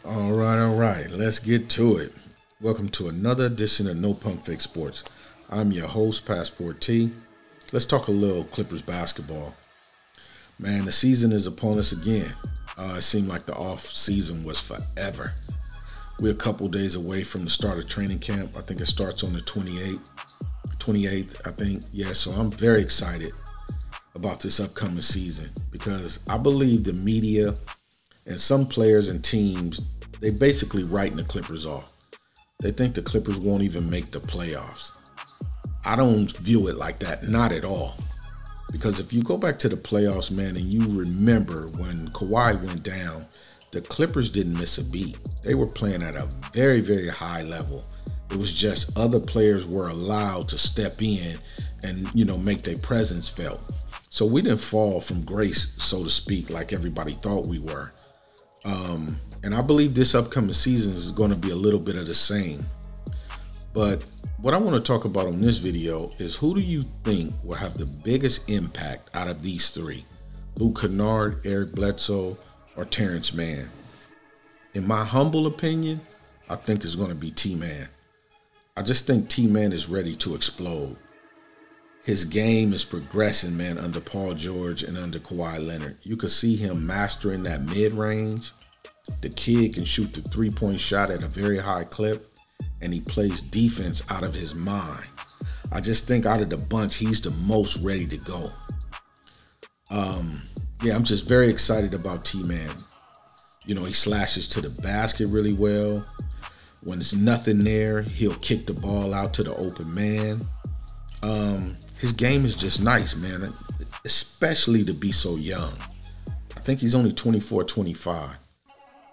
All right, let's get to it. Welcome to another edition of No Pump Fake Sports. I'm your host, Passport T. Let's talk a little Clippers basketball. Man, the season is upon us again. It seemed like the off season was forever. We're a couple days away from the start of training camp. I think it starts on the 28th, I think. Yeah, so I'm very excited about this upcoming season because I believe the media and some players and teams, they basically writing the Clippers off. They think the Clippers won't even make the playoffs. I don't view it like that, not at all. Because if you go back to the playoffs, man, and you remember when Kawhi went down, the Clippers didn't miss a beat. They were playing at a very, very high level. It was just other players were allowed to step in and, make their presence felt. So we didn't fall from grace, so to speak, like everybody thought we were. And I believe this upcoming season is going to be a little bit of the same. But what I want to talk about on this video is who do you think will have the biggest impact out of these three? Luke Kennard, Eric Bledsoe, or Terrence Mann? In my humble opinion, I think it's going to be TMan. I just think TMan is ready to explode. His game is progressing, man, under Paul George and under Kawhi Leonard. You can see him mastering that mid-range. The kid can shoot the three-point shot at a very high clip, and he plays defense out of his mind. I just think out of the bunch, he's the most ready to go. Yeah, I'm just very excited about T-Man. He slashes to the basket really well. When there's nothing there, he'll kick the ball out to the open man. His game is just nice, man, especially to be so young. I think he's only 24, 25.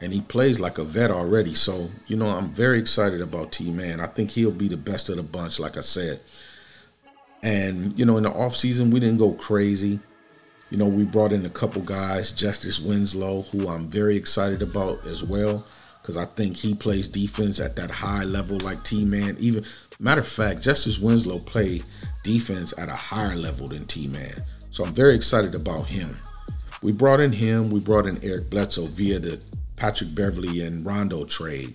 And he plays like a vet already. So, I'm very excited about T-Man. I think he'll be the best of the bunch, like I said. And, in the offseason, we didn't go crazy. We brought in a couple guys, Justice Winslow, who I'm very excited about as well, because I think he plays defense at that high level like T-Man. Even, matter of fact, Justice Winslow played defense at a higher level than T-Man. So I'm very excited about him. We brought in him. We brought in Eric Bledsoe via the Patrick Beverly and Rondo trade.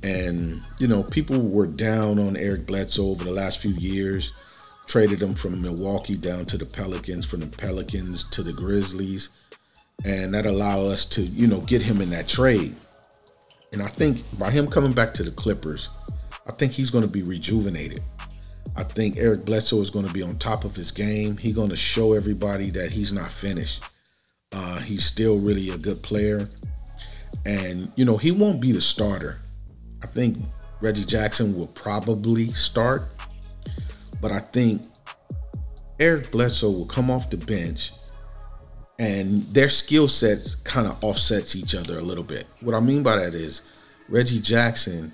And, people were down on Eric Bledsoe over the last few years. Traded him from Milwaukee down to the Pelicans, from the Pelicans to the Grizzlies. And that allowed us to, get him in that trade. And I think by him coming back to the Clippers, I think he's going to be rejuvenated. I think Eric Bledsoe is going to be on top of his game. He's going to show everybody that he's not finished. He's still really a good player. And, he won't be the starter. I think Reggie Jackson will probably start. But I think Eric Bledsoe will come off the bench and their skill sets kind of offsets each other a little bit. What I mean by that is Reggie Jackson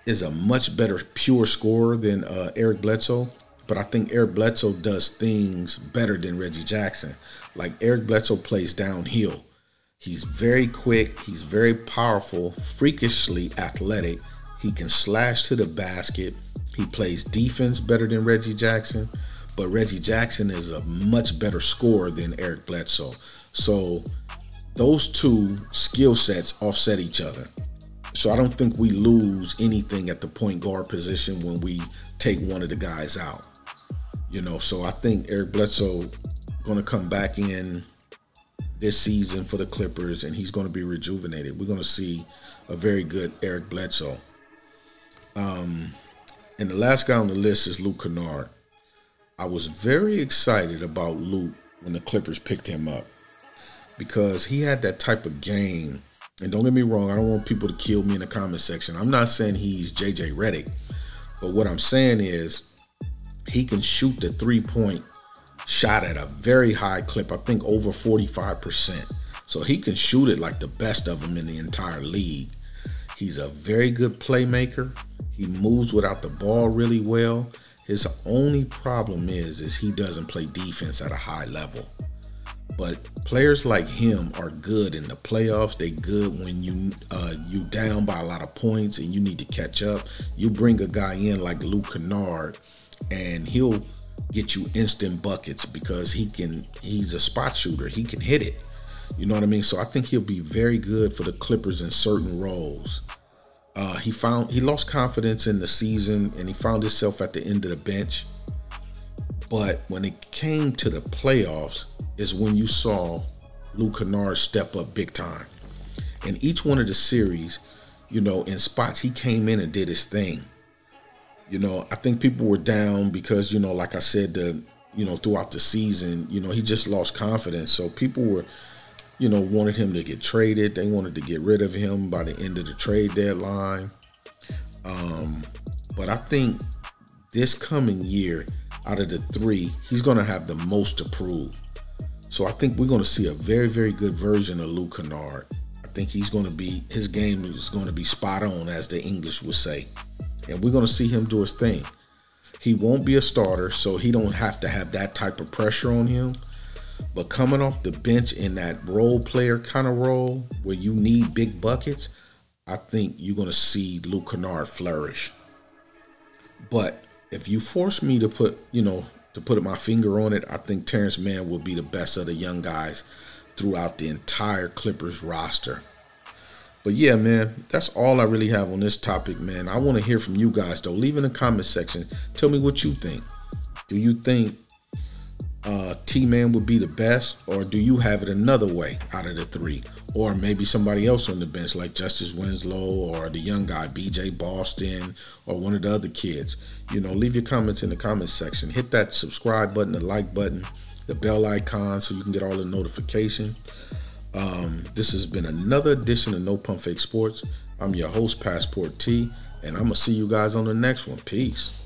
is a much better pure scorer than Eric Bledsoe. But I think Eric Bledsoe does things better than Reggie Jackson. Like Eric Bledsoe plays downhill. He's very quick. He's very powerful, freakishly athletic. He can slash to the basket. He plays defense better than Reggie Jackson. But Reggie Jackson is a much better scorer than Eric Bledsoe. So those two skill sets offset each other. So I don't think we lose anything at the point guard position when we take one of the guys out. So I think Eric Bledsoe going to come back in this season for the Clippers, and he's going to be rejuvenated. We're going to see a very good Eric Bledsoe. And the last guy on the list is Luke Kennard. I was very excited about Luke when the Clippers picked him up because he had that type of game. And don't get me wrong, I don't want people to kill me in the comment section. I'm not saying he's JJ Redick, but what I'm saying is he can shoot the three-point shot at a very high clip, I think over 45%. So he can shoot it like the best of them in the entire league. He's a very good playmaker. He moves without the ball really well. His only problem is he doesn't play defense at a high level. But players like him are good in the playoffs. They good when you down by a lot of points and you need to catch up. You bring a guy in like Luke Kennard and he'll get you instant buckets because he's a spot shooter. He can hit it. You know what I mean? So I think he'll be very good for the Clippers in certain roles. He lost confidence in the season, and he found himself at the end of the bench. But when it came to the playoffs is when you saw Luke Kennard step up big time. In each one of the series, you know, in spots he came in and did his thing. You know, I think people were down because, you know, like I said, throughout the season, you know, he just lost confidence. So people were, you know, wanted him to get traded. They wanted to get rid of him by the end of the trade deadline. But I think this coming year, out of the three, he's going to have the most to prove. So I think we're going to see a very, very good version of Luke Kennard. I think his game is going to be spot on, as the English would say. And we're going to see him do his thing. He won't be a starter, so he don't have to have that type of pressure on him. But coming off the bench in that role player kind of role where you need big buckets, I think you're going to see Luke Kennard flourish. But if you force me to put my finger on it, I think Terrence Mann will be the best of the young guys throughout the entire Clippers roster. But yeah, man, that's all I really have on this topic, man. I want to hear from you guys, though. Leave in the comment section. Tell me what you think. Do you think TMan would be the best, or do you have it another way out of the three? Or maybe somebody else on the bench like Justice Winslow or the young guy BJ Boston or one of the other kids. You know, leave your comments in the comment section. Hit that subscribe button, the like button, the bell icon so you can get all the notifications. This has been another edition of No Pump Fake Sports. I'm your host, Passport T, and I'm going to see you guys on the next one. Peace.